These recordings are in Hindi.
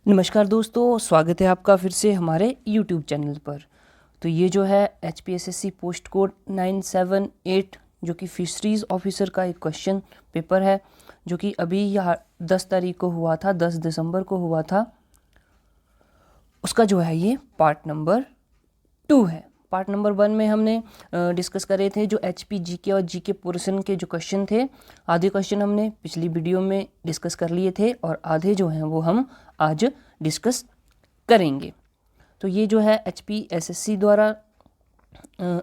नमस्कार दोस्तों, स्वागत है आपका फिर से हमारे YouTube चैनल पर। तो ये जो है HPSSC पोस्ट कोड 978 जो कि फिशरीज़ ऑफिसर का एक क्वेश्चन पेपर है, जो कि अभी यह 10 तारीख को हुआ था, 10 दिसंबर को हुआ था। उसका जो है ये पार्ट नंबर 2 है। पार्ट नंबर 1 में हमने डिस्कस करे थे जो HP GK और GK पोर्शन के जो क्वेश्चन थे। आधे क्वेश्चन हमने पिछली वीडियो में डिस्कस कर लिए थे और आधे जो हैं वो हम आज डिस्कस करेंगे। तो ये जो है HPSSC द्वारा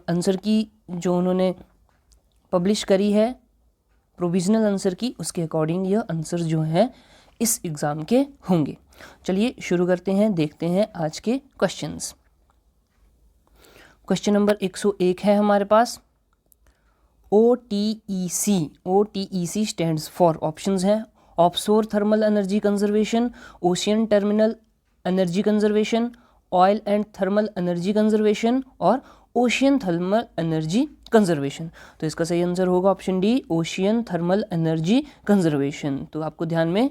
आंसर की जो उन्होंने पब्लिश करी है प्रोविज़नल आंसर की, उसके अकॉर्डिंग यह आंसर जो हैं इस एग्ज़ाम के होंगे। चलिए शुरू करते हैं, देखते हैं आज के क्वेश्चंस। क्वेश्चन नंबर 101 है हमारे पास। OTEC स्टैंड्स फॉर, ऑप्शंस हैं offshore thermal energy conservation, ocean terminal energy conservation, oil and thermal energy conservation और ओशियन थर्मल एनर्जी कंजर्वेशन। तो इसका सही आंसर होगा option D, ocean thermal energy conservation. तो आपको ध्यान में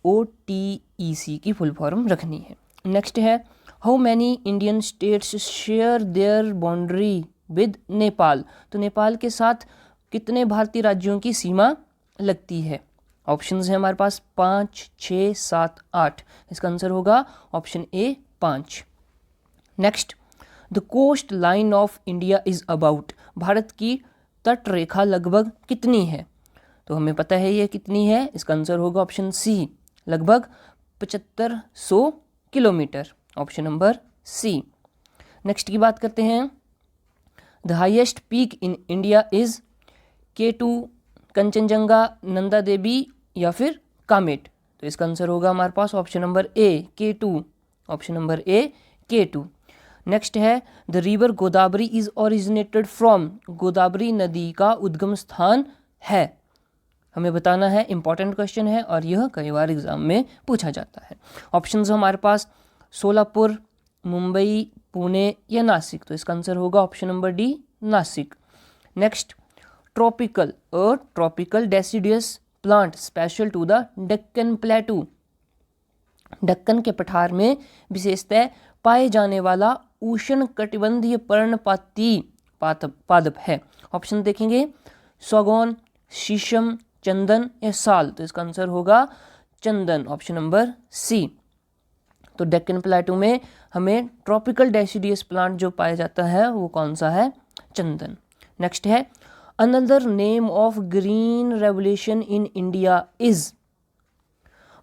OTEC की फुल फॉर्म रखनी है। नेक्स्ट है, how many Indian states share their boundary with Nepal. तो नेपाल के साथ कितने भारतीय राज्यों की सीमा लगती है। ऑप्शंस हैं हमारे पास 5, 6, 7, 8। इसका आंसर होगा option A 5। Next, the coast line of India is about. Bharat की तट रेखा लगभग कितनी है। तो हमें पता है ये कितनी है। इसका आंसर होगा ऑप्शन सी, लगभग 7500 kilometre. Option number C. Next की बात करते हैं, the highest peak in India is K2, Kanchenjunga, Nanda Devi या फिर कामेट। तो इसका आंसर होगा हमारे पास option number A K2। Option number A K2। Next है, the river Godavari is originated from. Godavari नदी का उद्गम स्थान है। हमें बताना है, इंपॉर्टेंट क्वेश्चन है और यह कई बार एग्जाम में पूछा जाता है। ऑप्शंस हमारे पास सोलापुर, मुंबई, पुणे या नासिक। तो इसका आंसर होगा option number D, Nasik. Next, tropical deciduous plant special to the Deccan plateau. Deccan के पठार में विशेषतः पाए जाने वाला उष्ण कटिबंधीय पर्णपाती पादप है। ऑप्शन देखेंगे, सागौन, शीशम, चंदन या साल। तो इसका आंसर होगा चंदन। ऑप्शन नंबर सी। तो डेक्कन प्लेटू में हमें ट्रॉपिकल डेसिडियस प्लांट जो पाया जाता है वो कौन सा है, चंदन। नेक्स्ट है, another name of green revolution in India is.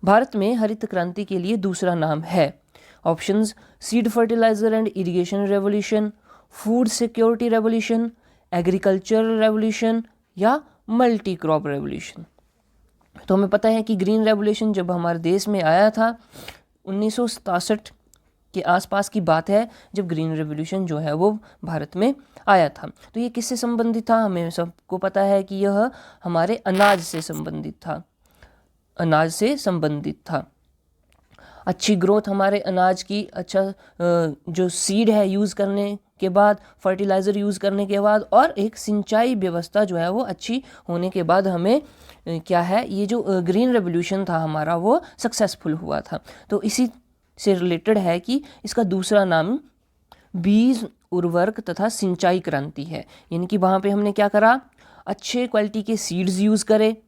Bharat में हरित क्रांति के लिए दूसरा नाम है। Options, seed fertiliser and irrigation revolution, food security revolution, agriculture revolution या मल्टी क्रॉप रेवोल्यूशन। तो हमें पता है कि ग्रीन रेवोल्यूशन जब हमारे देश में आया था 1967 के आसपास की बात है, जब ग्रीन रेवोल्यूशन जो है वो भारत में आया था। तो ये किससे संबंधित था, हमें सबको पता है कि यह हमारे अनाज से संबंधित था। अनाज से संबंधित था। अच्छी ग्रोथ हमारे अनाज की, अच्छा जो सीड है यूज़ करने के बाद, फर्टिलाइज़र यूज़ करने के बाद और एक सिंचाई व्यवस्था जो है वो अच्छी होने के बाद हमें क्या है, ये जो ग्रीन रेवोल्यूशन था हमारा वो सक्सेसफुल हुआ था। तो इसी से रिलेटेड है कि इसका दूसरा नाम बीज उर्वरक तथा सिंचाई क्रांति है। यानी कि वहाँ पे हमने क्या करा, अच्छे क्वालिटी के सीड्स यूज़ करे,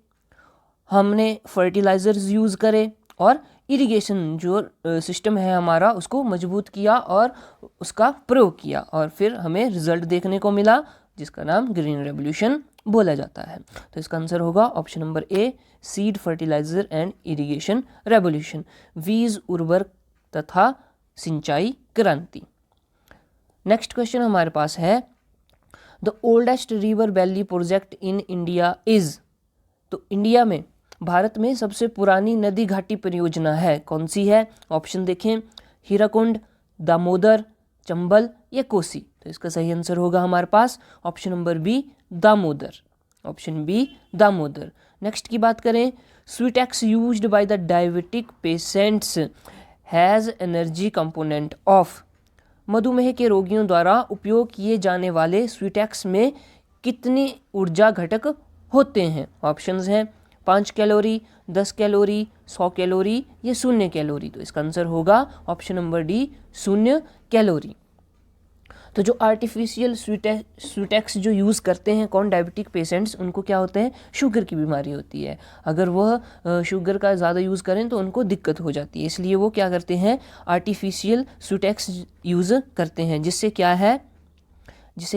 हमने फर्टिलाइज़र्स यूज़ करे और इरिगेशन जो सिस्टम है हमारा उसको मजबूत किया और उसका प्रयोग किया और फिर हमें रिजल्ट देखने को मिला जिसका नाम ग्रीन रेवोल्यूशन बोला जाता है। तो इसका आंसर होगा option number A, seed fertiliser and irrigation revolution, बीज उर्वरक तथा सिंचाई क्रांति। नेक्स्ट क्वेश्चन हमारे पास है, the oldest river valley project in India is. तो इंडिया में, भारत में सबसे पुरानी नदी घाटी परियोजना है, कौन सी है। ऑप्शन देखें, हीराकुंड, दामोदर, चंबल या कोसी। तो इसका सही आंसर होगा हमारे पास option number B, Damodar. Option B, Damodar. Next की बात करें, sweetex used by the diabetic patients has energy component of. मधुमेह के रोगियों द्वारा उपयोग किए जाने वाले स्वीटेक्स में कितनी ऊर्जा घटक होते हैं। ऑप्शंस हैं 5 कैलोरी, 10 कैलोरी, 100 कैलोरी, ये 0 कैलोरी। तो इसका आंसर होगा ऑप्शन नंबर डी 0 कैलोरी। तो जो आर्टिफिशियल स्वीटेक्स जो यूज़ करते हैं कौन, डायबिटिक पेशेंट्स, उनको क्या होते हैं, शुगर की बीमारी होती है। अगर वह शुगर का ज़्यादा यूज़ करें तो उनको दिक्कत हो जाती है, इसलिए वो क्या करते हैं, आर्टिफिशियल स्वीटेक्स यूज़ करते हैं, जिससे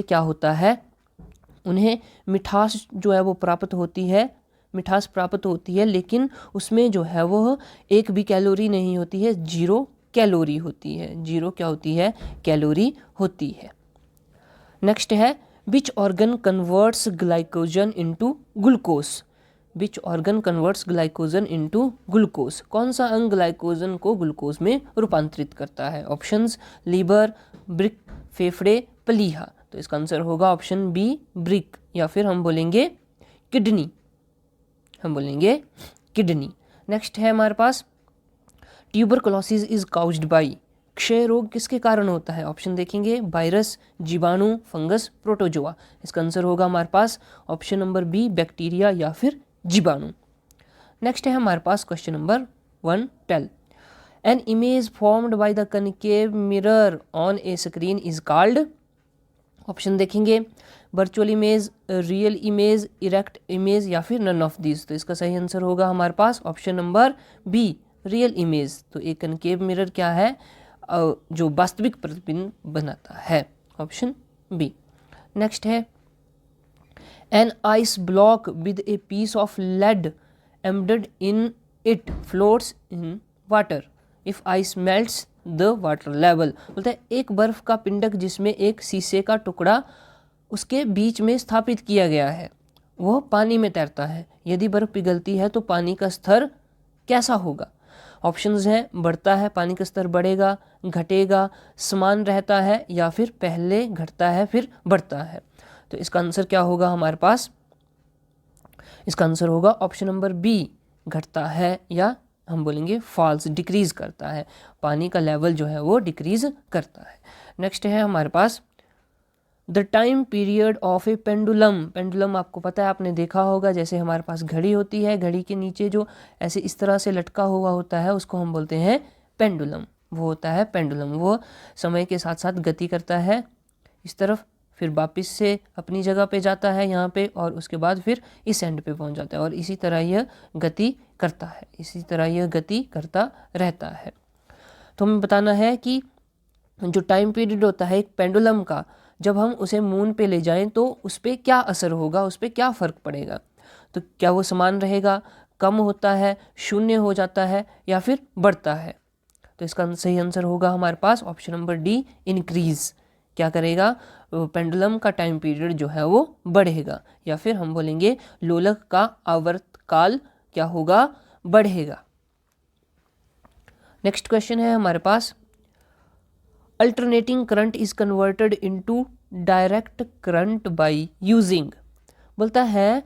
क्या होता है, उन्हें मिठास जो है वो प्राप्त होती है, मिठास प्राप्त होती है, लेकिन उसमें जो है वो एक भी कैलोरी नहीं होती है, 0 कैलोरी होती है, 0 क्या होती है, कैलोरी होती है। नेक्स्ट है which organ converts glycogen into glucose, which organ converts glycogen into glucose, कौन सा अंग ग्लाइकोजन को ग्लूकोज में रूपांतरित करता है। ऑप्शंस लीवर, ब्रिक, फेफड़े, प्लीहा। तो इसका आंसर होगा ऑप्शन बी ब्रिक, या फिर हम बोलेंगे किडनी, नेक्स्ट है हमारे पास ट्यूबरकुलोसिस इज काउज्ड बाई, क्षय रोग किसके कारण होता है। ऑप्शन देखेंगे वायरस, जीवाणु, फंगस, प्रोटोजोआ। इसका आंसर होगा हमारे पास ऑप्शन नंबर बी बैक्टीरिया या फिर जीवाणु। नेक्स्ट है हमारे पास question number 112, an image formed by the concave mirror on a screen is called. Option देखेंगे virtual image, real image, erect image, या फिर नन ऑफ दिस। तो इसका सही आंसर होगा हमारे पास option number B real image. तो एक कनकेव मिरर क्या है, जो वास्तविक प्रतिबिंब बनाता है, ऑप्शन बी। नेक्स्ट है an ice block with a piece of lead embedded in it floats in water if ice melts the water level. बोलता है एक बर्फ का पिंडक जिसमें एक शीशे का टुकड़ा उसके बीच में स्थापित किया गया है, वह पानी में तैरता है, यदि बर्फ पिघलती है तो पानी का स्तर कैसा होगा। ऑप्शंस हैं बढ़ता है, पानी का स्तर बढ़ेगा, घटेगा, समान रहता है, या फिर पहले घटता है फिर बढ़ता है। तो इसका आंसर क्या होगा हमारे पास, इसका आंसर होगा ऑप्शन नंबर बी घटता है, या हम बोलेंगे फॉल्स, डिक्रीज करता है, पानी का लेवल जो है वो डिक्रीज करता है। नेक्स्ट है हमारे पास the time period of a pendulum, pendulum आपको पता है, आपने देखा होगा, जैसे हमारे पास घड़ी होती है, घड़ी के नीचे जो ऐसे इस तरह से लटका हुआ होता है उसको हम बोलते हैं पेंडुलम, वो होता है पेंडुलम। वो समय के साथ साथ गति करता है इस तरफ, फिर वापस से अपनी जगह पे जाता है यहाँ पे, और उसके बाद फिर इस एंड पे पहुँच जाता है, और इसी तरह यह गति करता है, इसी तरह यह गति करता रहता है। तो हमें बताना है कि जो टाइम पीरियड होता है एक पेंडुलम का, जब हम उसे मून पे ले जाएं तो उस पर क्या असर होगा, उस पर क्या फ़र्क पड़ेगा। तो क्या वो समान रहेगा, कम होता है, शून्य हो जाता है, या फिर बढ़ता है। तो इसका सही आंसर होगा हमारे पास ऑप्शन नंबर डी इंक्रीज। क्या करेगा, पेंडुलम का टाइम पीरियड जो है वो बढ़ेगा, या फिर हम बोलेंगे लोलक का आवर्तकाल क्या होगा, बढ़ेगा। नेक्स्ट क्वेश्चन है हमारे पास alternating current is converted into direct current by using. बोलता है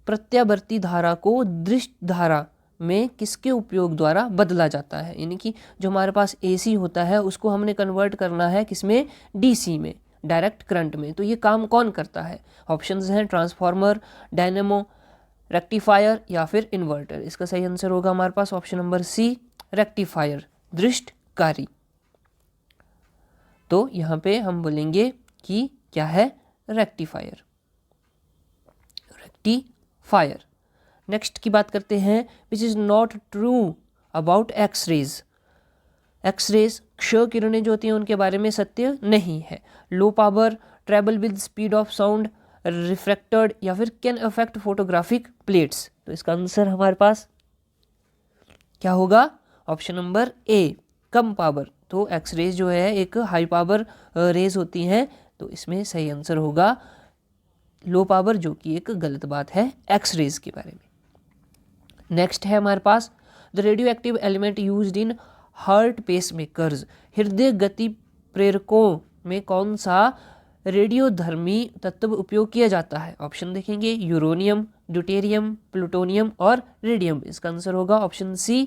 प्रत्यावर्ती धारा को दृष्ट धारा में किसके उपयोग द्वारा बदला जाता है, यानी कि जो हमारे पास एसी होता है उसको हमने कन्वर्ट करना है किसमें, डीसी में, डायरेक्ट करंट में। तो ये काम कौन करता है। ऑप्शंस हैं ट्रांसफार्मर, डायनेमो, रेक्टिफायर, या फिर इन्वर्टर। इसका सही आंसर होगा हमारे पास ऑप्शन नंबर सी रेक्टिफायर, दृष्टकारी। तो यहाँ पे हम बोलेंगे कि क्या है, रेक्टिफायर, रेक्टिफायर। नेक्स्ट की बात करते हैं which is not true about x-rays. X-rays क्ष किरणें जो होती हैं उनके बारे में सत्य नहीं है। Low power, travel with speed of sound, refracted, या फिर कैन अफेक्ट फोटोग्राफिक प्लेट्स। तो इसका आंसर हमारे पास क्या होगा, ऑप्शन नंबर ए कम पावर। तो एक्सरेज जो है एक हाई पावर रेज होती हैं, तो इसमें सही आंसर होगा लो पावर, जो कि एक गलत बात है एक्सरेज के बारे में। नेक्स्ट है हमारे पास the radioactive element used in heart pacemakers. हृदय गति प्रेरकों में कौन सा रेडियोधर्मी तत्व उपयोग किया जाता है। ऑप्शन देखेंगे यूरेनियम, ड्यूटेरियम, प्लूटोनियम और रेडियम। इसका आंसर होगा ऑप्शन सी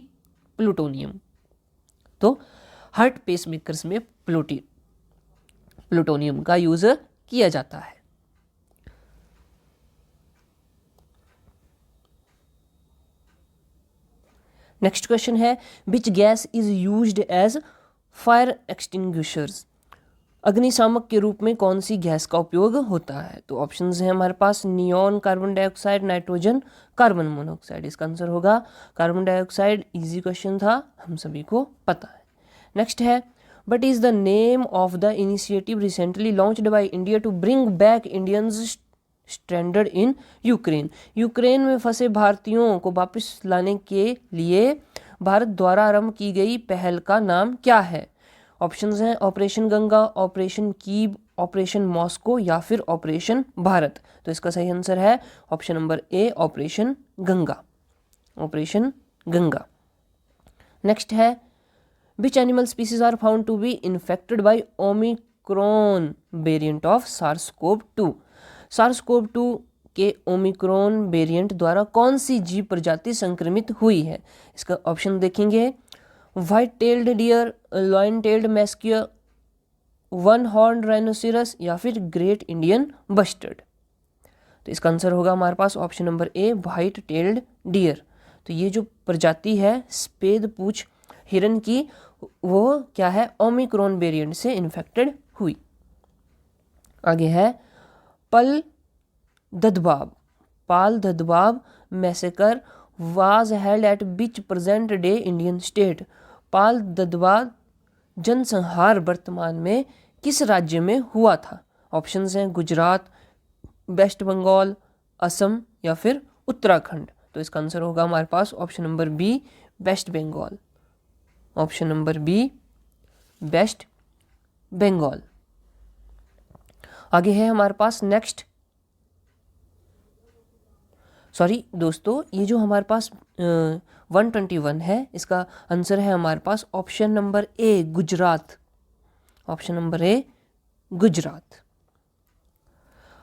प्लूटोनियम। तो हार्ट पेसमेकर्स में प्लूटोनियम का यूज किया जाता है। नेक्स्ट क्वेश्चन है which gas is used as fire extinguishers, अग्निशामक के रूप में कौन सी गैस का उपयोग होता है। तो ऑप्शंस हैं हमारे पास neon, carbon dioxide, nitrogen, carbon monoxide. इसका आंसर होगा कार्बन डाइऑक्साइड। इजी क्वेश्चन था, हम सभी को पता है। नेक्स्ट है what is the name of the initiative recently launched by India to bring back Indians stranded in Ukraine, Ukraine में फंसे भारतीयों को वापस लाने के लिए भारत द्वारा आरंभ की गई पहल का नाम क्या है। ऑप्शंस हैं operation Ganga, operation Kyiv, operation Moscow या फिर ऑपरेशन भारत। तो इसका सही आंसर है option number A, operation Ganga, operation Ganga. Next है which animal species are found to be infected by omicron variant of सार्स-CoV-2, सार्स-CoV-2 के ओमिक्रॉन वेरिएंट द्वारा कौन सी जीव प्रजाति संक्रमित हुई है। इसका ऑप्शन देखेंगे white tailed deer, lion tailed macaque, one horn rhinoceros या फिर ग्रेट इंडियन बस्टर्ड। तो इसका आंसर होगा हमारे पास option number A, white tailed deer. तो ये जो प्रजाति है सफेद पूंछ हिरन की, वो क्या है, ओमिक्रॉन वेरिएंट से इन्फेक्टेड हुई। आगे है Pal Dadhvav massacre was held at which present day Indian state, Pal Dadhvav जनसंहार वर्तमान में किस राज्य में हुआ था। ऑप्शंस हैं गुजरात, वेस्ट बंगाल, असम या फिर उत्तराखंड। तो इसका आंसर होगा हमारे पास option number B, West Bengal, option number B, West Bengal. आगे है हमारे पास नेक्स्ट, सॉरी दोस्तों, ये जो हमारे पास 121 है, इसका आंसर है हमारे पास option number A, Gujarat, option number A, Gujarat.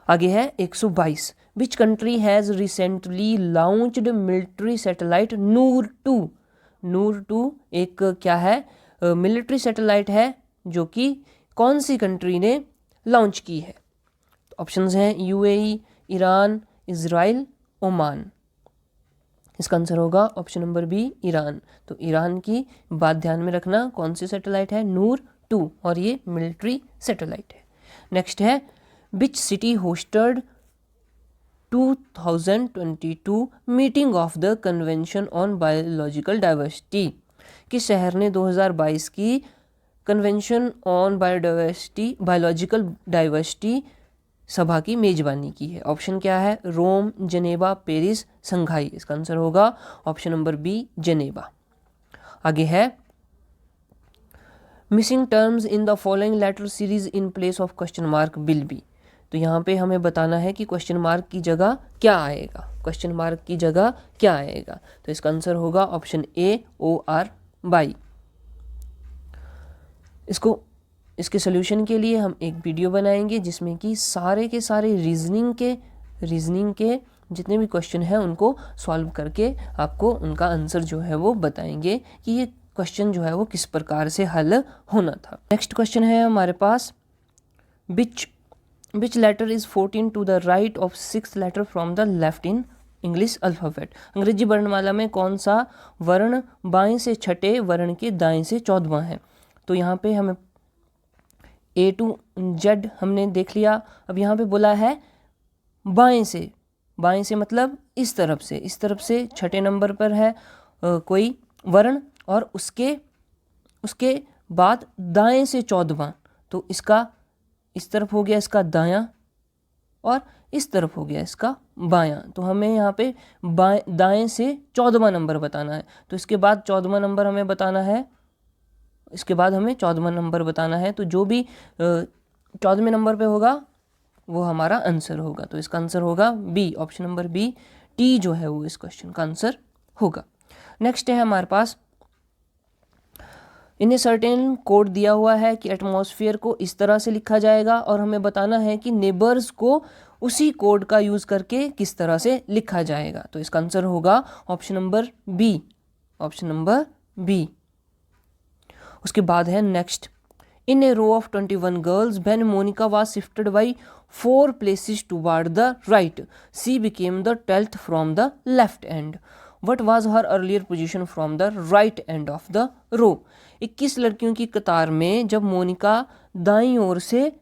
आगे है 122 which country has recently launched military satellite नूर-2, नूर-2 एक क्या है, मिलिट्री सैटेलाइट है जो कि कौन सी कंट्री ने लॉन्च की है। ऑप्शंस हैं यूएई, ईरान, इजराइल, ओमान। इसका आंसर होगा ऑप्शन नंबर बी, ईरान। तो ईरान की बात ध्यान में रखना, कौन सी सैटेलाइट है, नूर-2, और ये मिलिट्री सैटेलाइट है। नेक्स्ट है which city hosted 2022 meeting of the convention on biological diversity, किस शहर ने 2022 की कन्वेंशन ऑन बायोलॉजिकल डाइवर्सिटी सभा की मेजबानी की है। ऑप्शन क्या है, रोम, जनेवा, पेरिस, संघाई। इसका आंसर होगा ऑप्शन नंबर बी, जनेवा। आगे है missing terms in the following letter series in place of question mark will be. तो यहाँ पे हमें बताना है कि क्वेश्चन मार्क की जगह क्या आएगा, क्वेश्चन मार्क की जगह क्या आएगा। तो इसका आंसर होगा ऑप्शन ए, OR बाई। इसके सोल्यूशन के लिए हम एक वीडियो बनाएंगे जिसमें कि सारे के सारे रीजनिंग के जितने भी क्वेश्चन हैं उनको सॉल्व करके आपको उनका आंसर जो है वो बताएंगे कि ये क्वेश्चन जो है वो किस प्रकार से हल होना था। नेक्स्ट क्वेश्चन है हमारे पास which letter is 14 to the right of 6th letter from the left in English alphabet. अंग्रेजी वर्णमाला में कौन सा वर्ण बाएं से छठे वर्ण के दाएं से 14वां है। तो यहाँ पे हमें A to Z हमने देख लिया। अब यहाँ पे बोला है बाएं से मतलब इस तरफ से छठे नंबर पर है कोई वर्ण, और उसके बाद दाएं से 14वां। तो इसका इस तरफ हो गया इसका दायां, और इस तरफ हो गया इसका बायां। तो हमें यहाँ पे दाएं से 14वां नंबर बताना है। तो इसके बाद 14वां नंबर हमें बताना है, इसके बाद हमें 14वां नंबर बताना है। तो जो भी 14वें नंबर पे होगा वो हमारा आंसर होगा। तो इसका आंसर होगा B, option number B, T जो है वो इस क्वेश्चन का आंसर होगा। नेक्स्ट है हमारे पास इन्हें सर्टेन कोड दिया हुआ है कि एटमॉस्फेयर को इस तरह से लिखा जाएगा, और हमें बताना है कि नेबर्स को उसी कोड का यूज़ करके किस तरह से लिखा जाएगा। तो इसका आंसर होगा option number B, option number B. उसके बाद है next, in a row of 21 girls when Monica was shifted by 4 places toward the right she became the 12th from the left end. What was her earlier position from the right end of the row. 21 लड़कियों की कतार में जब मोनिका दाईं ओर से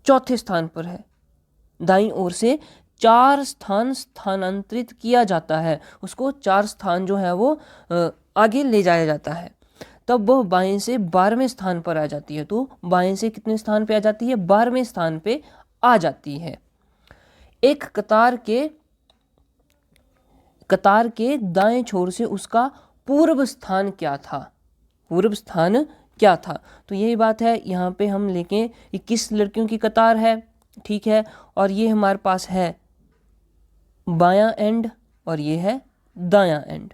चौथे स्थान पर है, दाईं ओर से 4 स्थान स्थानांतरित किया जाता है, उसको 4 स्थान जो है वो आगे ले जाया जाता है, तब वह बाएं से 12वें स्थान पर आ जाती है। तो बाएं से कितने स्थान पे आ जाती है? 12वें स्थान पे आ जाती है। एक कतार के दाएं छोर से उसका पूर्व स्थान क्या था? पूर्व स्थान क्या था? तो यही बात है, यहाँ पे हम लेके 21 लड़कियों की कतार है, ठीक है, और ये हमारे पास है बायां एंड और ये है दायां एंड।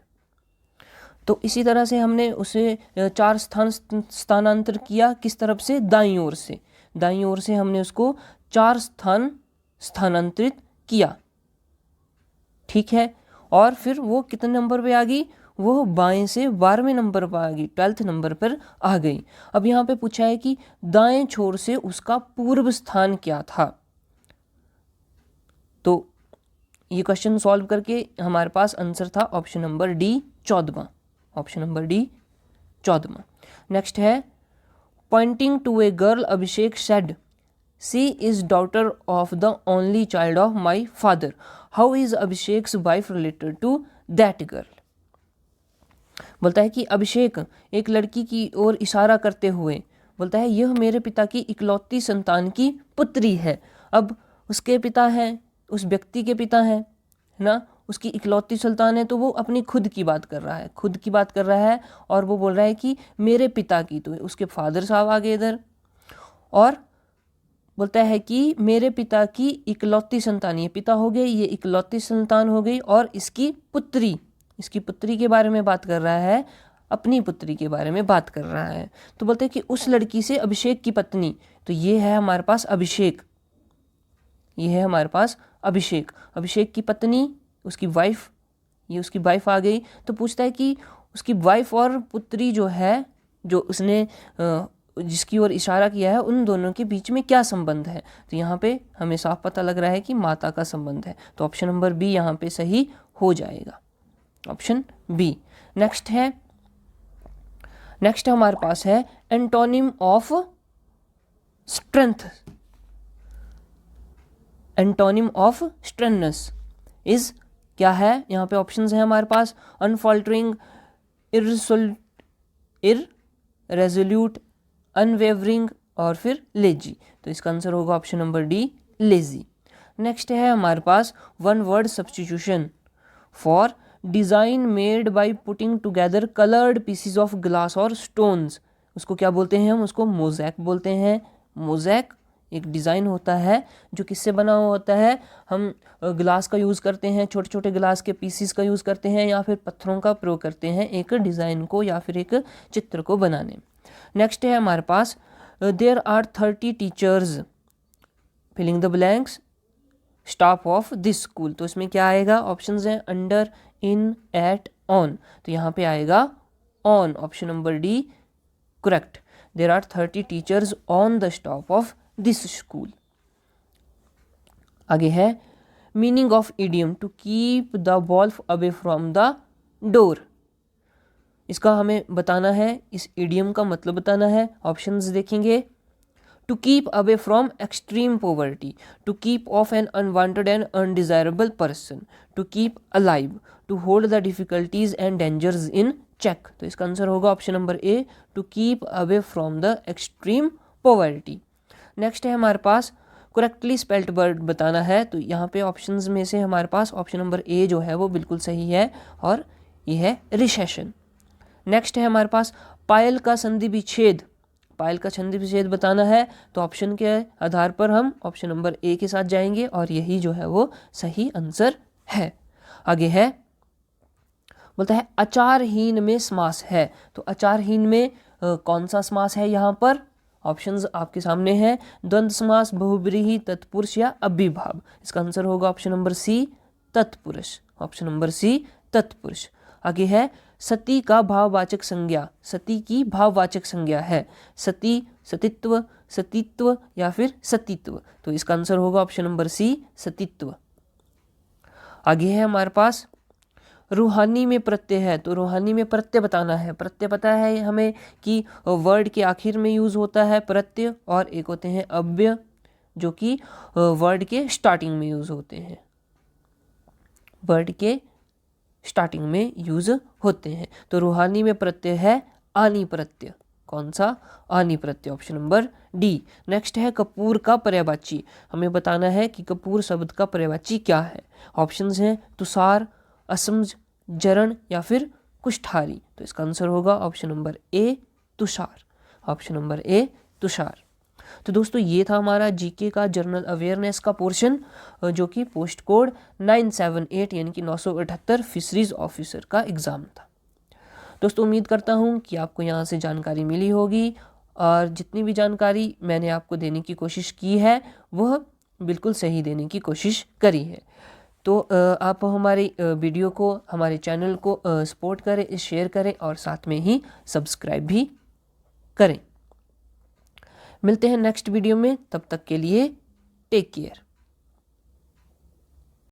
तो इसी तरह से हमने उसे 4 स्थान स्थानांतर किया, किस तरफ से? दाईं ओर से। दाईं ओर से हमने उसको 4 स्थान स्थानांतरित किया, ठीक है, और फिर वो कितने नंबर पे आ गई? वो बाएं से 12वें नंबर पर आ गई, 12th नंबर पर आ गई। अब यहाँ पे पूछा है कि दाएं छोर से उसका पूर्व स्थान क्या था। तो ये क्वेश्चन सॉल्व करके हमारे पास आंसर था ऑप्शन नंबर डी 14वां, ऑप्शन नंबर डी 14वां। नेक्स्ट है, pointing to a girl Abhishek said she is daughter of the only child of my father, how is Abhishek's wife related to that girl. बोलता है कि अभिषेक एक लड़की की ओर इशारा करते हुए बोलता है, यह मेरे पिता की इकलौती संतान की पुत्री है। अब उसके पिता हैं, उस व्यक्ति के पिता हैं ना, उसकी इकलौती संतान है, तो वो अपनी खुद की बात कर रहा है, खुद की बात कर रहा है, और वो बोल रहा है कि मेरे पिता की, तो उसके फादर साहब आ गए इधर, और बोलता है कि मेरे पिता की इकलौती संतान, ये पिता हो गए, ये इकलौती संतान हो गई, और इसकी पुत्री के बारे में बात कर रहा है, अपनी पुत्री के बारे में बात कर रहा है। तो बोलते हैं कि उस लड़की से अभिषेक की पत्नी, तो ये है हमारे पास अभिषेक, ये है हमारे पास अभिषेक, अभिषेक की पत्नी, उसकी वाइफ, ये उसकी वाइफ आ गई। तो पूछता है कि उसकी वाइफ और पुत्री जो है, जो उसने जिसकी ओर इशारा किया है, उन दोनों के बीच में क्या संबंध है। तो यहाँ पे हमें साफ पता लग रहा है कि माता का संबंध है, तो ऑप्शन नंबर बी यहाँ पे सही हो जाएगा, ऑप्शन बी। नेक्स्ट हमारे पास है antonym of strength, antonym of strengthness is क्या है? यहाँ पे ऑप्शंस हैं हमारे पास, अनफॉल्टरिंग, इररेजोल्यूट, अनवेवरिंग और फिर लेजी। तो इसका आंसर होगा option number D, lazy. Next है हमारे पास one word substitution for design made by putting together coloured pieces of glass और स्टोन्स, उसको क्या बोलते हैं? हम उसको मोज़ैक बोलते हैं। मोज़ैक एक डिज़ाइन होता है जो किससे बना हुआ होता है? हम ग्लास का यूज़ करते हैं, छोटे छोटे ग्लास के पीसीस का यूज़ करते हैं, या फिर पत्थरों का प्रयोग करते हैं एक डिज़ाइन को या फिर एक चित्र को बनाने। नेक्स्ट है हमारे पास there are 30 teachers filling the blanks staff of this school. तो इसमें क्या आएगा? ऑप्शंस हैं अंडर, इन, एट, ऑन। तो यहाँ पे आएगा on, option number D correct. There are 30 teachers on the staff of this school. आगे है meaning of idiom to keep the ball away from the door. इसका हमें बताना है, इस इडियम का मतलब बताना है। ऑप्शंस देखेंगे, to keep away from extreme poverty, to keep off an unwanted and undesirable person, to keep alive, to hold the difficulties and dangers in check. तो इसका आंसर होगा option number A, to keep away from the extreme poverty. Next है हमारे पास करेक्टली स्पेल्ड वर्ड बताना है। तो यहाँ पे ऑप्शंस में से हमारे पास ऑप्शन नंबर ए जो है वो बिल्कुल सही है, और ये है रिसेशन। नेक्स्ट है हमारे पास पायल का संधि विच्छेद, पायल का संधि विच्छेद बताना है। तो ऑप्शन के आधार पर हम ऑप्शन नंबर ए के साथ जाएंगे, और यही जो है वो सही आंसर है। आगे है, बोलता है आचारहीन में समास है। तो आचारहीन में कौन सा समास है? यहाँ पर ऑप्शंस आपके सामने हैं, द्वंद्व समास, बहुब्रीहि, तत्पुरुष या अव्ययभाव। इसका आंसर होगा ऑप्शन नंबर सी तत्पुरुष, ऑप्शन नंबर सी तत्पुरुष। आगे है सती का भाववाचक संज्ञा, सती की भाववाचक संज्ञा है सती, सतित्व, सतीत्व या फिर सतीत्व। तो इसका आंसर होगा ऑप्शन नंबर सी सतीत्व। आगे है हमारे पास रूहानी में प्रत्यय है, तो रूहानी में प्रत्यय बताना है। प्रत्यय पता है हमें कि वर्ड के आखिर में यूज़ होता है प्रत्यय, और एक होते हैं अव्यय जो कि वर्ड के स्टार्टिंग में यूज़ होते हैं, वर्ड के स्टार्टिंग में यूज़ होते हैं। तो रूहानी में प्रत्यय है आनी प्रत्यय। कौन सा? आनी प्रत्यय, ऑप्शन नंबर डी। नेक्स्ट है कपूर का पर्यायवाची। हमें बताना है कि कपूर शब्द का पर्यायवाची क्या है। ऑप्शंस हैं तुषार, असमझ, जरण या फिर कुष्ठारी। तो इसका आंसर होगा ऑप्शन नंबर ए तुषार, ऑप्शन नंबर ए तुषार। तो दोस्तों ये था हमारा जीके का जनरल अवेयरनेस का पोर्शन, जो कि पोस्ट कोड 978 यानी कि 978 फिशरीज ऑफिसर का एग्ज़ाम था। दोस्तों उम्मीद करता हूँ कि आपको यहाँ से जानकारी मिली होगी, और जितनी भी जानकारी मैंने आपको देने की कोशिश की है वह बिल्कुल सही देने की कोशिश करी है। तो आप हमारी वीडियो को, हमारे चैनल को सपोर्ट करें, शेयर करें और साथ में ही सब्सक्राइब भी करें। मिलते हैं नेक्स्ट वीडियो में, तब तक के लिए टेक केयर।